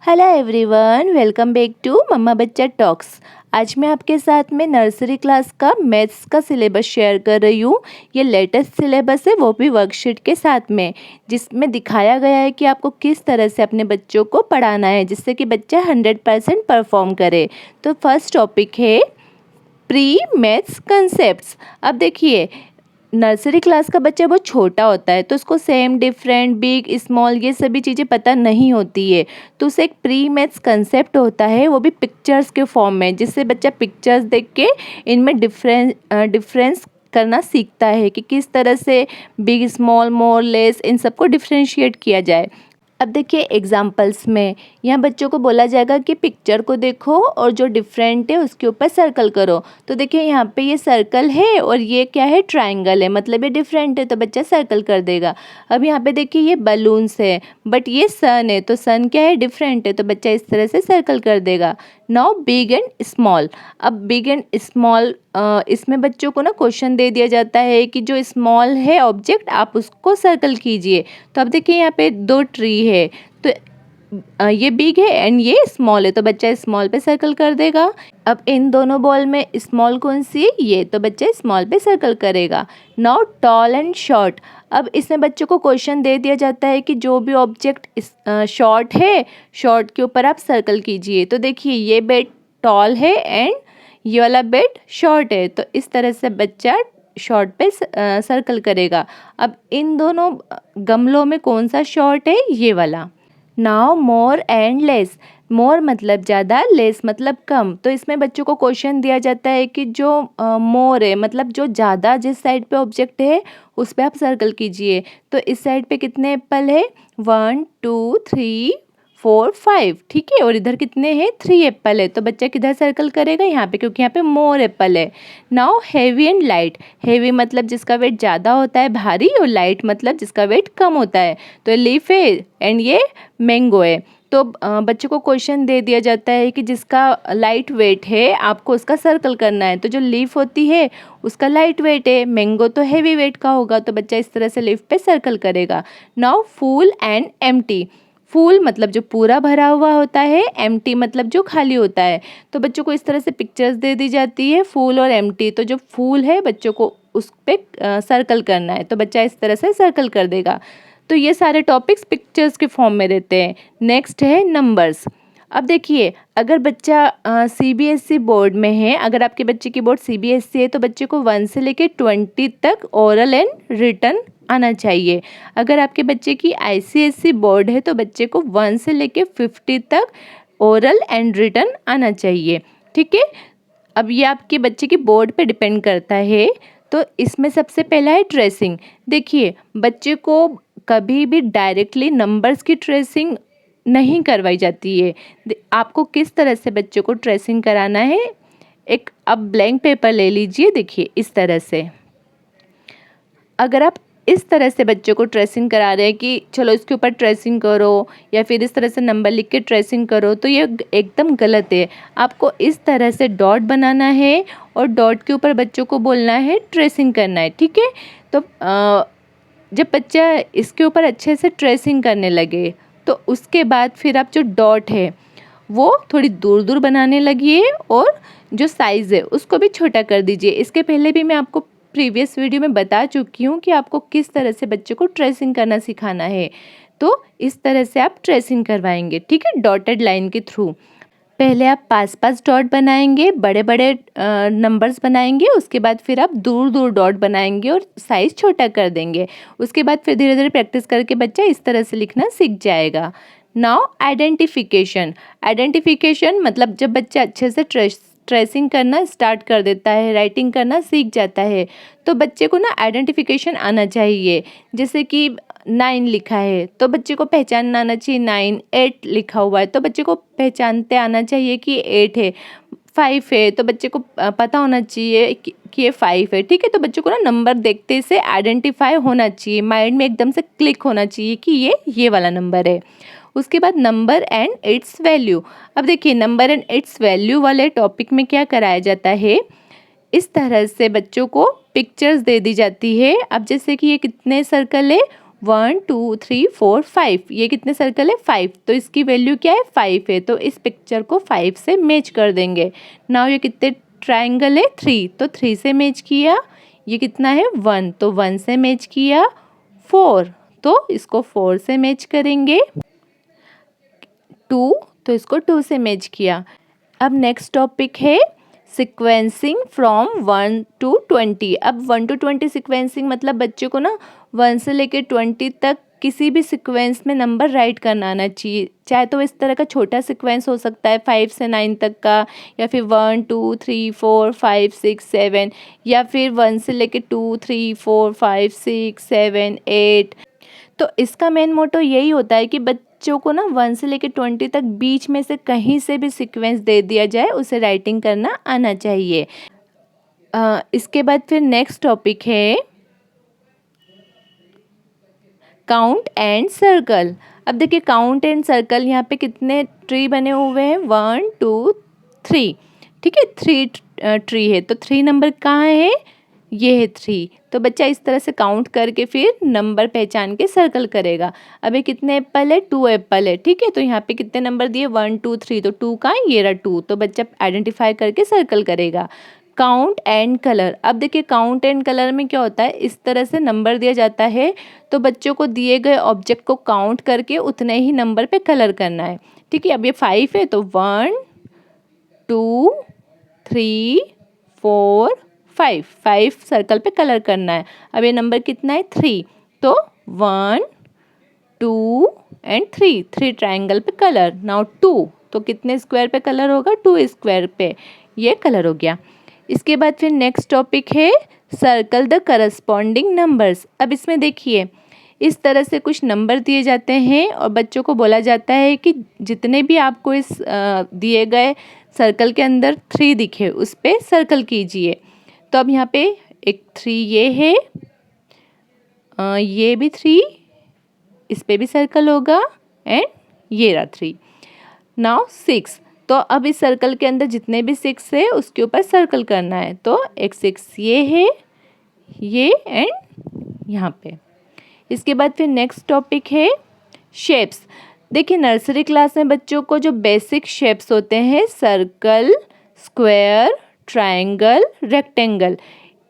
Hello everyone, welcome back to मम्मा बच्चा talks. आज मैं आपके साथ में नर्सरी क्लास का मैथ्स का सिलेबस शेयर कर रही हूँ। ये लेटेस्ट सिलेबस है, वो भी वर्कशीट के साथ में, जिसमें दिखाया गया है कि आपको किस तरह से अपने बच्चों को पढ़ाना है जिससे कि बच्चा 100% परफॉर्म करे। तो फर्स्ट टॉपिक है प्री मैथ्स कंसेप्ट्स। अब देखिए, नर्सरी क्लास का बच्चा बहुत छोटा होता है तो उसको सेम, डिफरेंट, बिग, स्मॉल ये सभी चीज़ें पता नहीं होती है। तो उसे एक प्री मैथ्स कंसेप्ट होता है, वो भी पिक्चर्स के फॉर्म में, जिससे बच्चा पिक्चर्स देख के इनमें डिफरेंस करना सीखता है कि किस तरह से big, small, more, less in सबको डिफ्रेंशिएट किया जाए। अब देखिए एग्जाम्पल्स में यहाँ बच्चों को बोला जाएगा कि पिक्चर को देखो और जो डिफरेंट है उसके ऊपर सर्कल करो। तो देखिए यहाँ पे ये सर्कल है और ये क्या है, ट्रायंगल है, मतलब ये डिफरेंट है तो बच्चा सर्कल कर देगा। अब यहाँ पे देखिए ये बलून्स है बट ये सन है, तो सन क्या है, डिफरेंट है, तो बच्चा इस तरह से सर्कल कर देगा। Now big and small. अब बिग एंड स्मॉल इसमें बच्चों को ना क्वेश्चन दे दिया जाता है कि जो स्मॉल है ऑब्जेक्ट आप उसको सर्कल कीजिए। तो अब देखिए यहाँ पे दो ट्री है, तो ये बिग है एंड ये स्मॉल है, तो बच्चा स्मॉल पे सर्कल कर देगा। अब इन दोनों बॉल में स्मॉल कौन सी है, ये, तो बच्चा स्मॉल पे सर्कल करेगा। Now tall and short. अब इसमें बच्चों को क्वेश्चन दे दिया जाता है कि जो भी ऑब्जेक्ट शॉर्ट है, शॉर्ट के ऊपर आप सर्कल कीजिए। तो देखिए ये बेड टॉल है एंड ये वाला बेड शॉर्ट है, तो इस तरह से बच्चा शॉर्ट पे सर्कल करेगा। अब इन दोनों गमलों में कौन सा शॉर्ट है, ये वाला। Now more and less. More मतलब ज़्यादा, लेस मतलब कम। तो इसमें बच्चों को क्वेश्चन दिया जाता है कि जो मोर है मतलब जो ज़्यादा जिस साइड पे ऑब्जेक्ट है उस पर आप सर्कल कीजिए। तो इस साइड पे कितने एप्पल है, 1 2 3 4 5, ठीक है, और इधर कितने हैं, 3 एप्पल है, तो बच्चा किधर सर्कल करेगा, यहाँ पे, क्योंकि यहाँ पे मोर एप्पल है। Now heavy and light. Heavy मतलब जिसका वेट ज़्यादा होता है, भारी, और लाइट मतलब जिसका वेट कम होता है। तो लीफ है एंड ये मैंगो है। तो बच्चों को क्वेश्चन दे दिया जाता है कि जिसका लाइट वेट है आपको उसका सर्कल करना है। तो जो लीफ होती है उसका लाइट वेट है, मैंगो तो हैवी वेट का होगा, तो बच्चा इस तरह से लीफ पे सर्कल करेगा। Now full and empty. Full मतलब जो पूरा भरा हुआ होता है, एम्प्टी मतलब जो खाली होता है। तो बच्चों को इस तरह से पिक्चर्स दे दी जाती है, फूल और एम्प्टी। तो जो फूल है बच्चों को उस पर सर्कल करना है, तो बच्चा इस तरह से सर्कल कर देगा। तो ये सारे टॉपिक्स पिक्चर्स के फॉर्म में रहते हैं। नेक्स्ट है नंबर्स। अब देखिए, अगर बच्चा सीबीएसई बोर्ड में है, अगर आपके बच्चे की बोर्ड सीबीएसई है तो बच्चे को 1 से लेके 20 तक ओरल एंड रिटन आना चाहिए। अगर आपके बच्चे की आईसीएसई बोर्ड है तो बच्चे को 1 से लेके 50 तक ओरल एंड रिटन आना चाहिए, ठीक है। अब ये आपके बच्चे की बोर्ड पे डिपेंड करता है। तो इसमें सबसे पहला है ट्रेसिंग। देखिए, बच्चे को कभी भी डायरेक्टली नंबर्स की ट्रेसिंग नहीं करवाई जाती है। आपको किस तरह से बच्चे को ट्रेसिंग कराना है, एक अब ब्लैंक पेपर ले लीजिए। देखिए इस तरह से, अगर आप इस तरह से बच्चों को ट्रेसिंग करा रहे हैं कि चलो इसके ऊपर ट्रेसिंग करो या फिर इस तरह से नंबर लिख के ट्रेसिंग करो, तो ये एकदम गलत है। आपको इस तरह से डॉट बनाना है और डॉट के ऊपर बच्चों को बोलना है ट्रेसिंग करना है, ठीक है। तो जब बच्चा इसके ऊपर अच्छे से ट्रेसिंग करने लगे तो उसके बाद फिर आप जो डॉट है वो थोड़ी दूर दूर बनाने लगिए और जो साइज़ है उसको भी छोटा कर दीजिए। इसके पहले भी मैं आपको प्रीवियस वीडियो में बता चुकी हूँ कि आपको किस तरह से बच्चे को ट्रेसिंग करना सिखाना है। तो इस तरह से आप ट्रेसिंग करवाएंगे, ठीक है, डॉटेड लाइन के थ्रू। पहले आप पास पास डॉट बनाएंगे, बड़े बड़े नंबर्स बनाएंगे, उसके बाद फिर आप दूर दूर डॉट बनाएंगे और साइज़ छोटा कर देंगे। उसके बाद फिर धीरे धीरे प्रैक्टिस करके बच्चा इस तरह से लिखना सीख जाएगा। Now identification. आइडेंटिफिकेशन मतलब जब बच्चा अच्छे से ट्रेसिंग करना स्टार्ट कर देता है, राइटिंग करना सीख जाता है, तो बच्चे को ना आइडेंटिफिकेशन आना चाहिए। जैसे कि 9 लिखा है तो बच्चे को पहचानना आना चाहिए 9, 8 लिखा हुआ है तो बच्चे को पहचानते आना चाहिए कि 8 है, 5 है तो बच्चे को पता होना चाहिए कि ये 5 है, ठीक है। तो बच्चों को ना नंबर देखते से आइडेंटिफाई होना चाहिए, माइंड में एकदम से क्लिक होना चाहिए कि ये वाला नंबर है। उसके बाद नंबर एंड इट्स वैल्यू। अब देखिए, नंबर एंड इट्स वैल्यू वाले टॉपिक में क्या कराया जाता है, इस तरह से बच्चों को पिक्चर्स दे दी जाती है। अब जैसे कि ये कितने सर्कल है, 1 2 3 4 5, ये कितने सर्कल है 5, तो इसकी वैल्यू क्या है 5 है, तो इस पिक्चर को 5 से मैच कर देंगे। नाउ ये कितने ट्राइंगल है 3, तो 3 से मैच किया। ये कितना है 1, तो 1 से मैच किया। 4, तो इसको 4 से मैच करेंगे। 2, तो इसको 2 से मैच किया। अब नेक्स्ट टॉपिक है सिक्वेंसिंग फ्रॉम 1 to 20। अब 1 to 20 सिक्वेंसिंग मतलब बच्चों को ना 1 से लेकर 20 तक किसी भी सीक्वेंस में नंबर राइट करना आना चाहिए। चाहे तो इस तरह का छोटा सीक्वेंस हो सकता है 5 से 9 तक का, या फिर 1 2 3 4 5 6 7, या फिर 1 से लेकर 2 3 4 5 6 7 8। तो इसका मेन मोटो यही होता है कि बच्चों को ना 1 से लेकर 20 तक बीच में से कहीं से भी सीक्वेंस दे दिया जाए, उसे राइटिंग करना आना चाहिए। इसके बाद फिर नेक्स्ट टॉपिक है काउंट एंड सर्कल। अब देखिए काउंट एंड सर्कल, यहाँ पे कितने ट्री बने हुए हैं 1 2 3, ठीक है 3 ट्री है, तो 3 नंबर कहाँ है, ये है 3। तो बच्चा इस तरह से काउंट करके फिर नंबर पहचान के सर्कल करेगा। अब ये कितने एप्पल है 2 एप्पल है, ठीक है, तो यहाँ पे कितने नंबर दिए 1 2 3, तो 2 कहाँ है, ये रहा 2, तो बच्चा आइडेंटिफाई करके सर्कल करेगा। काउंट एंड कलर, अब देखिए काउंट एंड कलर में क्या होता है, इस तरह से नंबर दिया जाता है, तो बच्चों को दिए गए ऑब्जेक्ट को काउंट करके उतने ही नंबर पे कलर करना है, ठीक है। अब ये 5 है तो 1 2 3 4 5, 5 सर्कल पे कलर करना है। अब ये नंबर कितना है 3, तो 1 2 एंड 3, 3 ट्राइंगल पे कलर। नाउ 2, तो कितने स्क्वायर पे कलर होगा 2 स्क्वायर पे, ये कलर हो गया। इसके बाद फिर नेक्स्ट टॉपिक है सर्कल द करस्पॉन्डिंग नंबर्स। अब इसमें देखिए इस तरह से कुछ नंबर दिए जाते हैं और बच्चों को बोला जाता है कि जितने भी आपको इस दिए गए सर्कल के अंदर 3 दिखे उस पर सर्कल कीजिए। तो अब यहाँ पे एक 3 ये है, ये भी 3, इस पे भी सर्कल होगा, एंड ये रहा 3। नाउ 6, तो अब इस सर्कल के अंदर जितने भी 6 है उसके ऊपर सर्कल करना है। तो एक 6 ये है, ये एंड यहाँ पे। इसके बाद फिर नेक्स्ट टॉपिक है शेप्स। देखिए नर्सरी क्लास में बच्चों को जो बेसिक शेप्स होते हैं सर्कल, स्क्वायर, ट्रायंगल, रेक्टेंगल,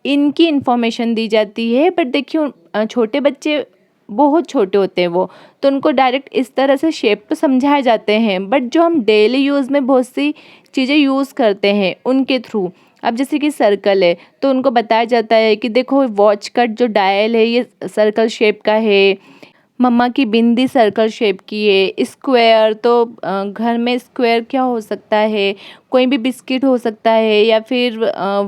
इनकी इन्फॉर्मेशन दी जाती है। बट देखिए छोटे बच्चे बहुत छोटे होते हैं वो, तो उनको डायरेक्ट इस तरह से शेप तो समझाए जाते हैं, बट जो हम डेली यूज़ में बहुत सी चीज़ें यूज़ करते हैं उनके थ्रू, अब जैसे कि सर्कल है तो उनको बताया जाता है कि देखो वॉच का जो डायल है ये सर्कल शेप का है, मम्मा की बिंदी सर्कल शेप की है। स्क्वायर तो घर में स्क्वायर क्या हो सकता है, कोई भी बिस्किट हो सकता है, या फिर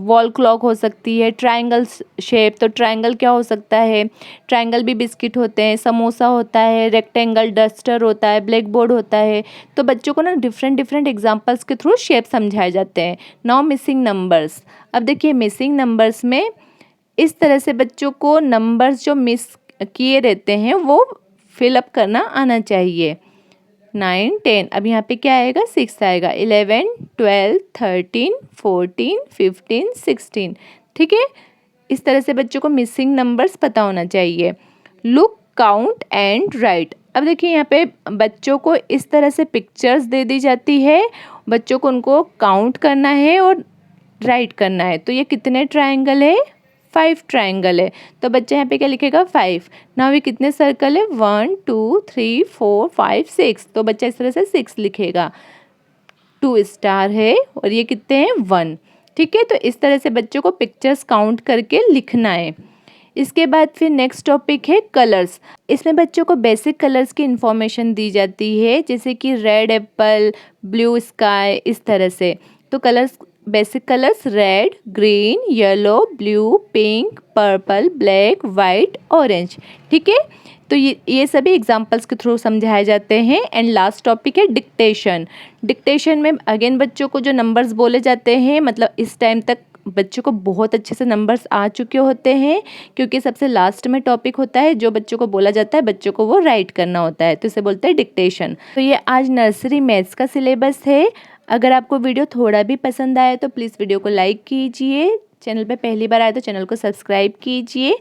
वॉल क्लॉक हो सकती है। ट्रायंगल शेप, तो ट्रायंगल क्या हो सकता है, ट्रायंगल भी बिस्किट होते हैं, समोसा होता है, रेक्टेंगल डस्टर होता है, ब्लैक बोर्ड होता है। तो बच्चों को ना डिफरेंट डिफरेंट एग्जाम्पल्स के थ्रू शेप समझाए जाते हैं। Now missing numbers. अब देखिए मिसिंग नंबर्स में इस तरह से बच्चों को नंबर्स जो मिस किए रहते हैं वो फिलअप करना आना चाहिए। 9 10, अब यहाँ पे क्या आएगा 6 आएगा, 11 12 13 14 15 16, ठीक है। इस तरह से बच्चों को मिसिंग नंबर्स पता होना चाहिए। Look, count and right. अब देखिए यहाँ पे बच्चों को इस तरह से पिक्चर्स दे दी जाती है, बच्चों को उनको काउंट करना है और राइट करना है। तो ये कितने ट्रायंगल है 5 ट्रायंगल है, तो बच्चा यहाँ पे क्या लिखेगा 5। नाउ ये कितने सर्कल है 1 2 3 4 5 6, तो बच्चा इस तरह से 6 लिखेगा। 2 स्टार है और ये कितने हैं 1, ठीक है। तो इस तरह से बच्चों को पिक्चर्स काउंट करके लिखना है। इसके बाद फिर नेक्स्ट टॉपिक है कलर्स। इसमें बच्चों को बेसिक कलर्स की इंफॉर्मेशन दी जाती है, जैसे कि रेड एप्पल, ब्लू स्काई, इस तरह से। तो colours, basic colours red, green, yellow, blue, pink, purple, black, white, orange, ठीक है। तो ये सभी एग्जांपल्स के थ्रू समझाए जाते हैं। एंड लास्ट टॉपिक है डिक्टेशन। डिक्टेशन में अगेन बच्चों को जो नंबर्स बोले जाते हैं, मतलब इस टाइम तक बच्चों को बहुत अच्छे से नंबर्स आ चुके होते हैं, क्योंकि सबसे लास्ट में टॉपिक होता है जो बच्चों को बोला जाता है, बच्चों को वो राइट करना होता है, तो इसे बोलते हैं डिक्टेशन। तो ये आज नर्सरी मैथ्स का सिलेबस है। अगर आपको वीडियो थोड़ा भी पसंद आए तो प्लीज़ वीडियो को लाइक कीजिए, चैनल पे पहली बार आए तो चैनल को सब्सक्राइब कीजिए।